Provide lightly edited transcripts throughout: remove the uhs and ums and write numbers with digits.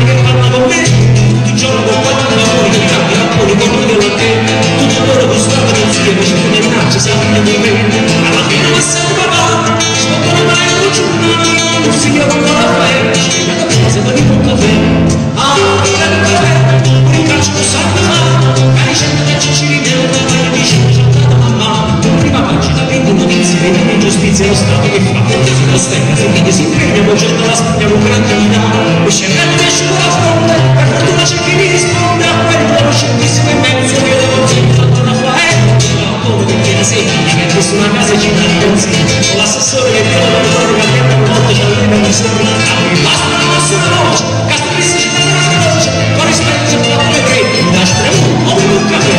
che fanno con me, tutti i giorni con quattro lavori che cambiano un po' di colore a te, tutto loro costava non si chiama, ci minaccia, sanno di me, alla fine ma sei papà, scoprono mai un giorno, non si chiama ancora fai, ci vede la cosa per il caffè, per il caffè, con il calcio lo sanno fa, cari cento che ci ridevo, mai dice, c'è stata mamma, prima pagina, 20 notizie, 20 ingiustizie, lo Stato che fa, lo stella, se vede si impegna, poi certo la spugna con grande vita, e scendendo esce dalla fronte, per fortuna c'è chi mi risponde a quello scendissimo in mezzo, che devo sempre fatto una come che tiene segni, che ha visto una casa e ci dà i consigli, con l'assessore che viene da fuori, che a volte c'è un livello di sopra, a cui basta una nostra voce, Castellissi ci dà una veloce, con rispetto c'è fatto le tre, da spremuto o un caffè,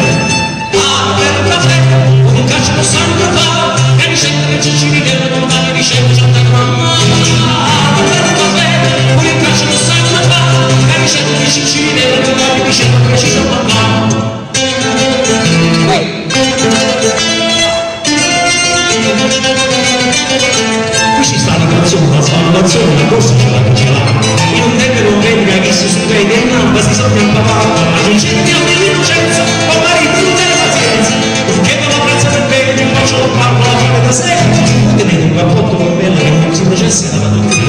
per un caffè, con un calcio lo sangue fa, che ricetta che ci richiede, non va di ricetta, c'è da mamma, per un caffè, con il calcio lo sangue fa, che ricetta che ci richiede, non va di ricetta, precisa mamma. Qui ci sta la canzone, la corsa ce l'ha che ce l'ha. In un tempo non venga che si stupende in namba, si sogna il papà, la vincente a l'innocenza, con marito non tiene pazienza, non chiedo la prezza per bene, ti faccio lo parlo alla fine da sempre, non tenete un rapporto con bella che non si processa la mattina.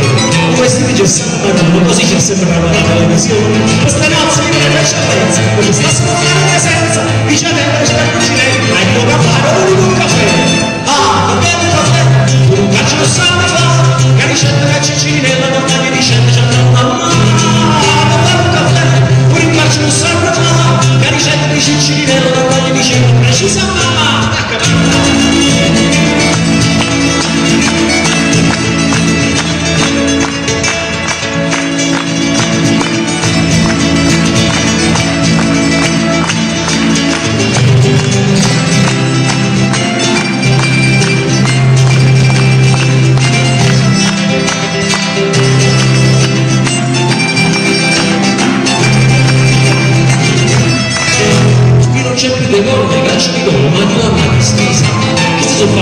Questi di Gessano, così c'è sempre la televisione, queste nozze di una eccellenza, come sta sfruttando presenza, dice a me, c'è per cucinare, hai il tuo caffè, un caffè, un caffè, un calcio lo sangue fa, che ricetta che ci nella montagna di scende, c'è una mamma, un caffè, un calcio lo sangue fa, che ricetta che ci nella montagna di scende, precisa mamma,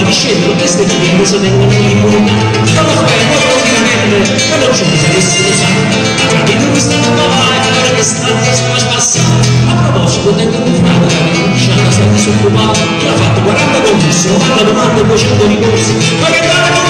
scendere, queste che non tengono l'immunità, non lo fai ordinariamente, per non ci saresti lo sanno, a capito questa nuova live, che sta spassando, a proposito tengo un frate, che non dice alla sente disoccupato, che ha fatto 40 concorsi, 90 domande e 200 ricorsi, ma che vale con